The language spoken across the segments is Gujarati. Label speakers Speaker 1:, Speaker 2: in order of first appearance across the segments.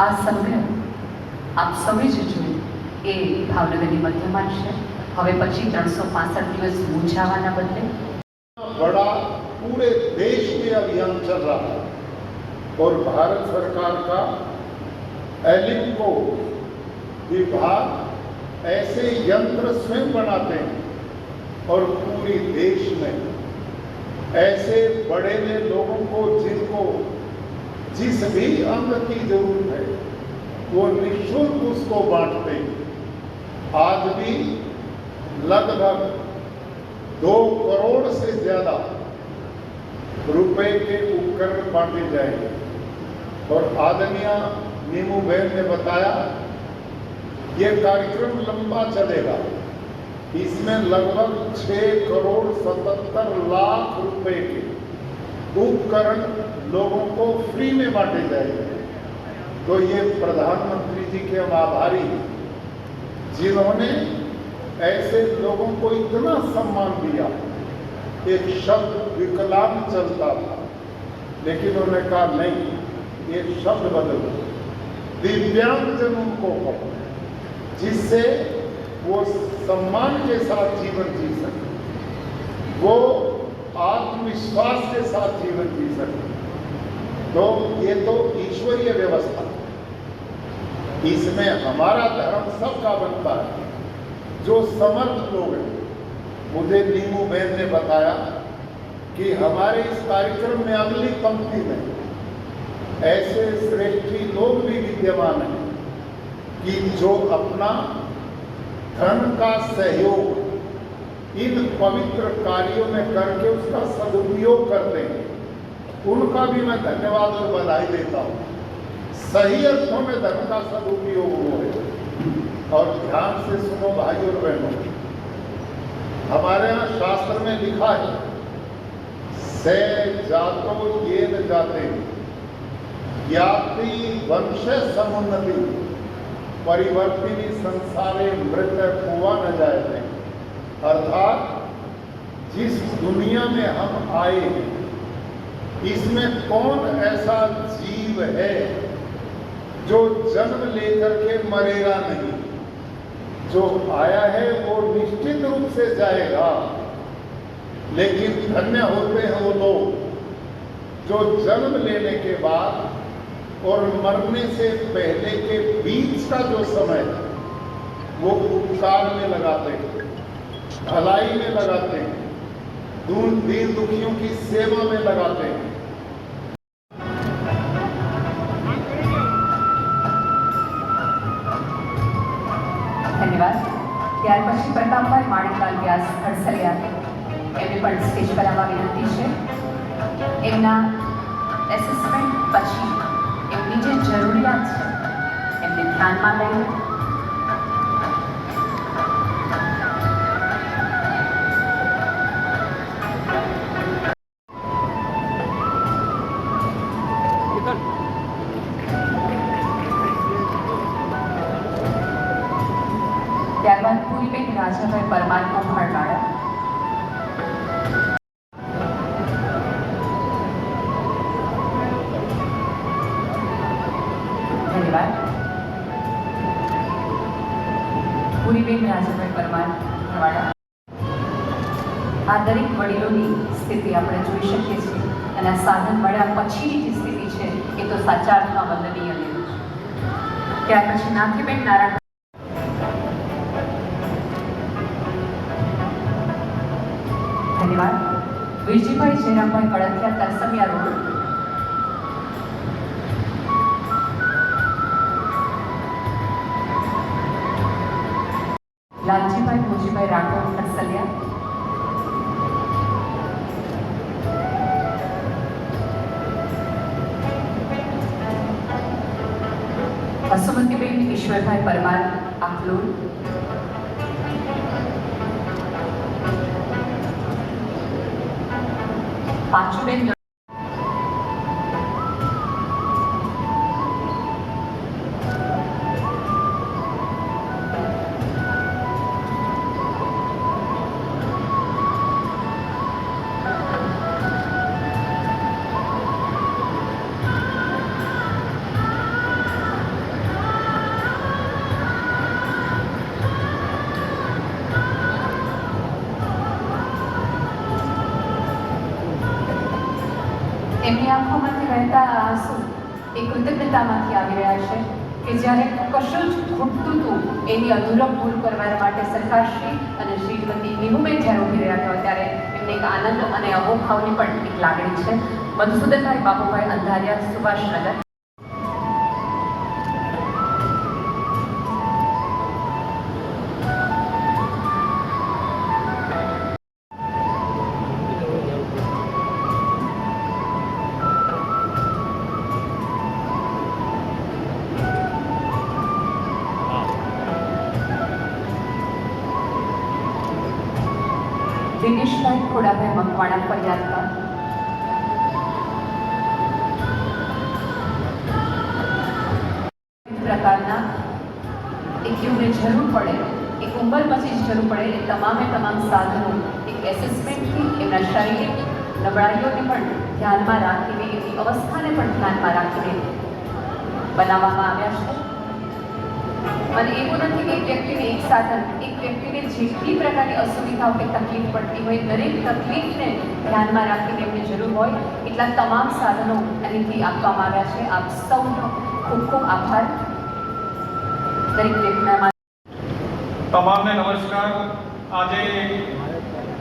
Speaker 1: આ સંગ્રહ આપ સૌએ જ જોયું એ ભાવનગરની મધ્યમાં છે। હવે પછી 365 દિવસ મૂંઝાવાના બદલે
Speaker 2: बड़ा पूरे देश में अभियान चल रहा है और भारत सरकार का एलिम्को विभाग ऐसे यंत्र स्वयं बनाते हैं और पूरे देश में ऐसे बड़े लोगों को जिनको जिस भी अंग की जरूरत है वो निःशुल्क उसको बांटते हैं। आज भी लगभग 2 करोड़ से ज्यादा रुपए के उपकरण बांटे जाएंगे और आदरणीय नीमू बहन ने बताया ये कार्यक्रम लंबा चलेगा। इसमें लगभग 6 करोड़ 77 लाख रुपए के उपकरण लोगों को फ्री में बांटे जाएंगे। तो ये प्रधानमंत्री जी के हम आभारी हैं जिन्होंने ऐसे लोगों को इतना सम्मान दिया। एक शब्द विकलांग चलता था लेकिन उन्होंने कहा नहीं, ये शब्द बदलो, दिव्यांगजनों को कहो, जिससे वो सम्मान के साथ जीवन जी सके, वो आत्मविश्वास के साथ जीवन जी सके। तो ये तो ईश्वरीय व्यवस्था। इसमें हमारा धर्म सबका बनता है। जो समर्थ लोग हैं, मुझे नीमू बहन ने बताया कि हमारे इस कार्यक्रम में अगली पंक्ति में ऐसे श्रेष्ठी लोग भी विद्यमान हैं कि जो अपना धन का सहयोग इन पवित्र कार्यों में करके उसका सदुपयोग करते हैं। उनका भी मैं धन्यवाद और बधाई देता हूँ। सही अर्थों में धन का सदुपयोग हो है। और ध्यान से सुनो भाई और बहनों, हमारे यहाँ शास्त्र में लिखा है, से जातो ये न जाते ज्ञाति वंश समुन्नति परिवर्तिनी संसारे मृत कुआ न जाते। अर्थात जिस दुनिया में हम आए हैं, इसमें कौन ऐसा जीव है जो जन्म लेकर के मरेगा नहीं। जो आया है वो निश्चित रूप से जाएगा, लेकिन धन्य होते हैं वो लोग जो जन्म लेने के बाद और मरने से पहले के बीच का जो समय है वो उपकार में लगाते हैं, भलाई में लगाते हैं, दीन दुखियों की सेवा में लगाते हैं।
Speaker 1: ધન્યવાદ. ત્યાર પછી પ્રતાપભાઈ માણેકલાલ વ્યાસ હડસલિયા, એમને પણ સ્ટેજ પર આવવા વિનંતી છે. એમના એસેસમેન્ટ પછી એમની જે જરૂરિયાત છે એમને ધ્યાનમાં લઈને ત્યારબાદ પૂરીબેન રાજાભાઈ પરમાર કોભાળવાળા. ધન્યવાદ. પૂરીબેન રાજાભાઈ પરમાર કોભાળવાળા. આ દરેક વડીલોની સ્થિતિ આપણે જોઈ શકીએ છીએ અને આ સાધન મળ્યા પછીની જે સ્થિતિ છે એ તો સાચા અર્થમાં વંદનીય લેવું છે. ત્યાર પછી નાથીબેન નારાયણ. ધન્યવાદ. વીરજીભાઈ જયરામભાઈ કડથિયા, તરસમિયા રોડ. લાલજીભાઈ મોજીભાઈ રાઠોડ, તરસલિયા. વસુમતીબેન ઈશ્વરભાઈ પરમાર, આખલોડ. પાંચુબેન એમની આંખોમાંથી વહેતા આંસુ એ કૃતજ્ઞતામાંથી આવી રહ્યા છે કે જ્યારે કશું જ ખૂટતું હતું એની અધૂરપ પૂરું કરવા માટે સરકારશ્રી અને શ્રીમતી નીમુબેન જ્યારે ઉભી રહ્યા હતા ત્યારે એમને એક આનંદ અને અહોભાવની પણ એક લાગણી છે. મધુસૂદનભાઈ બાબુભાઈ અંધારિયા, સુભાષનગર. દિનેશભાઈ ખોડાભાઈ મકવાણા, ફરિયાદકાર. પ્રકારના એક યોગને જરૂર પડે, એક ઉંમર પછી જરૂર પડે એ તમામ સાધનો એક એસેસમેન્ટથી એમના શારીરિક નબળાઈઓને પણ ધ્યાનમાં રાખીને, એમની અવસ્થાને પણ ધ્યાનમાં રાખીને બનાવવામાં આવ્યા છે. અને એવું નથી કે એક વ્યક્તિને એક સાધન, એક વ્યક્તિને જેટલી પ્રકારની અસુવિધાઓ કે તકલીફ પડતી હોય દરેક તકલીફને ધ્યાનમાં રાખીને એમને જરૂર હોય એટલા તમામ સાધનો અહીંથી આપવામાં આવ્યા છે. આપ સૌનો ખૂબ ખૂબ આભાર. દરેક વ્યક્તિના
Speaker 3: તમામને નમસ્કાર. આજે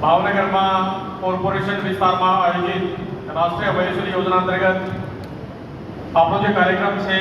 Speaker 3: ભાવનગરમાં કોર્પોરેશન વિસ્તારમાં આયોજિત રાષ્ટ્રીય વયશ્રી યોજના અંતર્ગત આપણો જે કાર્યક્રમ છે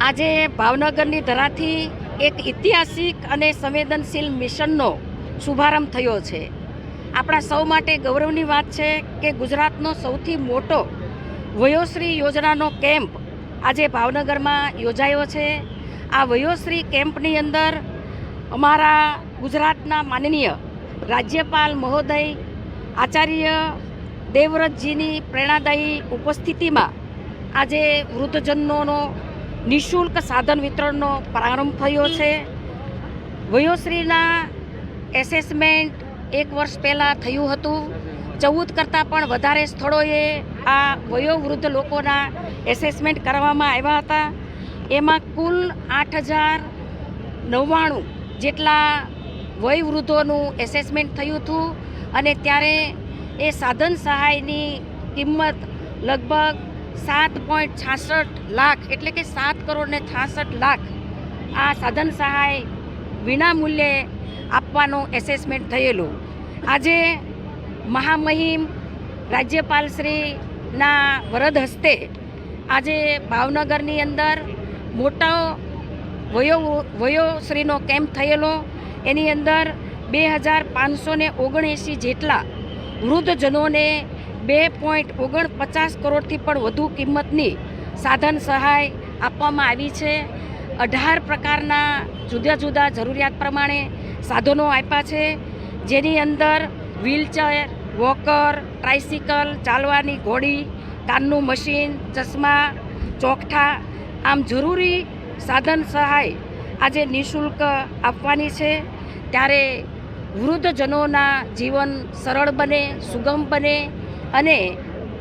Speaker 4: આજે ભાવનગરની ધરાથી એક ઐતિહાસિક અને સંવેદનશીલ મિશનનો શુભારંભ થયો છે. આપણા સૌ માટે ગૌરવની વાત છે કે ગુજરાતનો સૌથી મોટો વયોશ્રી યોજનાનો કેમ્પ આજે ભાવનગરમાં યોજાયો છે. આ વયોશ્રી કેમ્પની અંદર અમારા ગુજરાતના માનનીય રાજ્યપાલ મહોદય આચાર્ય દેવવ્રતજીની પ્રેરણાદાયી ઉપસ્થિતિમાં આજે વૃદ્ધજનોનો નિઃશુલ્ક સાધન વિતરણનો પ્રારંભ થયો છે. વયોશ્રીના એસેસમેન્ટ 1 વર્ષ પહેલાં થયું હતું. 14 કરતાં પણ વધારે સ્થળોએ આ વયોવૃદ્ધ લોકોના એસેસમેન્ટ કરવામાં આવ્યા હતા. એમાં કુલ 8,099 જેટલા વયવૃદ્ધોનું એસેસમેન્ટ થયું હતું અને ત્યારે એ સાધન સહાયની કિંમત લગભગ 7.66 લાખ એટલે કે 7,66 લાખ આ સાધન સહાય વિનામૂલ્યે આપવાનું એસેસમેન્ટ થયેલું. આજે મહામહિમ રાજ્યપાલશ્રીના વરદ હસ્તે આજે ભાવનગરની અંદર મોટો વયોશ્રીનો કેમ્પ થયેલો. એની અંદર 2,579 જેટલા વૃદ્ધજનોને 2.49 કરોડથી પણ વધુ કિંમતની સાધન સહાય આપવામાં આવી છે. 18 પ્રકારના જુદા જુદા જરૂરિયાત પ્રમાણે સાધનો આપ્યા છે, જેની અંદર વ્હીલચેર, વોકર, ટ્રાઇસિકલ, ચાલવાની ઘોડી, કાનનું મશીન, ચશ્મા, ચોકઠા, આમ જરૂરી સાધન સહાય આજે નિઃશુલ્ક આપવાની છે. ત્યારે વૃદ્ધજનોના જીવન સરળ બને, સુગમ બને અને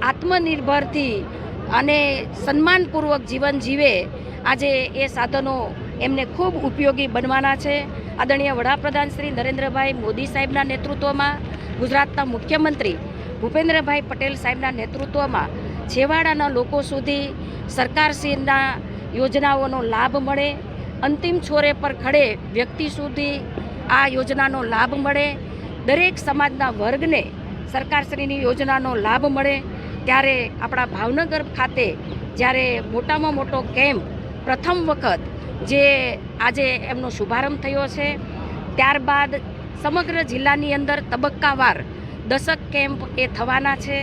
Speaker 4: આત્મનિર્ભરથી અને સન્માનપૂર્વક જીવન જીવે, આજે એ સાધનો એમને ખૂબ ઉપયોગી બનવાના છે. આદરણીય વડાપ્રધાન શ્રી નરેન્દ્રભાઈ મોદી સાહેબના નેતૃત્વમાં, ગુજરાતના મુખ્યમંત્રી ભૂપેન્દ્રભાઈ પટેલ સાહેબના નેતૃત્વમાં છેવાડાના લોકો સુધી સરકારશ્રીના યોજનાઓનો લાભ મળે, અંતિમ છોરે પર ખડે વ્યક્તિ સુધી આ યોજનાનો લાભ મળે, દરેક સમાજના વર્ગને સરકારશ્રીની યોજનાનો લાભ મળે. ત્યારે આપણા ભાવનગર ખાતે જ્યારે મોટામાં મોટો કેમ્પ પ્રથમ વખત જે આજે એમનો શુભારંભ થયો છે, ત્યારબાદ સમગ્ર જિલ્લાની અંદર તબક્કાવાર 10 કેમ્પ એ થવાના છે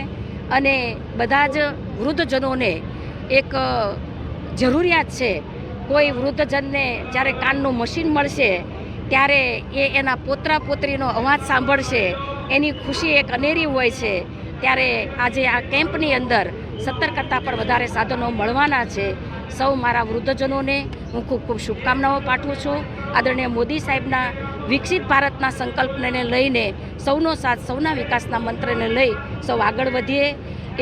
Speaker 4: અને બધા જ વૃદ્ધજનોને એક જરૂરિયાત છે. કોઈ વૃદ્ધજનને જ્યારે કાનનું મશીન મળશે ત્યારે એ એના પોતરા પોતરીનો અવાજ સાંભળશે, એની ખુશી એક અનેરી હોય છે. ત્યારે આજે આ કેમ્પની અંદર 17 કરતાં પણ વધારે સાધનો મળવાના છે. સૌ મારા વૃદ્ધજનોને હું ખૂબ ખૂબ શુભકામનાઓ પાઠવું છું. આદરણીય મોદી સાહેબના વિકસિત ભારતના સંકલ્પને લઈને સૌનો સાથ, સૌના વિકાસના મંત્રને લઈ સૌ આગળ વધીએ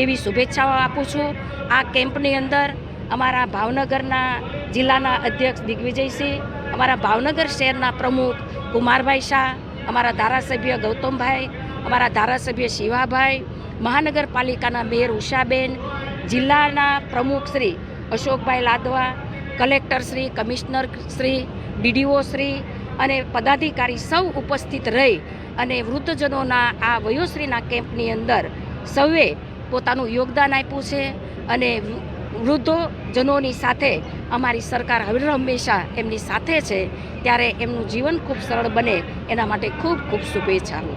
Speaker 4: એવી શુભેચ્છાઓ આપું છું. આ કેમ્પની અંદર અમારા ભાવનગરના જિલ્લાના અધ્યક્ષ દિગ્વિજયસિંહ, અમારા ભાવનગર શહેરના પ્રમુખ કુમારભાઈ શાહ, અમારા ધારાસભ્ય ગૌતમભાઈ, અમારા ધારાસભ્ય શિવાભાઈ, મહાનગરપાલિકાના મેયર ઉષાબેન, જિલ્લાના પ્રમુખ Shri Ashokbhai Ladva, collector Shri, commissioner Shri, DDO Shri અને પદાધિકારી સૌ ઉપસ્થિત રહી અને વૃદ્ધજનોના આ વયોશ્રીના કેમ્પની અંદર સૌએ પોતાનું યોગદાન આપ્યું છે અને વૃદ્ધોજનોની સાથે અમારી સરકાર હંમેશા એમની સાથે છે, ત્યારે એમનું જીવન ખૂબ સરળ બને એના માટે ખૂબ ખૂબ શુભેચ્છાઓ.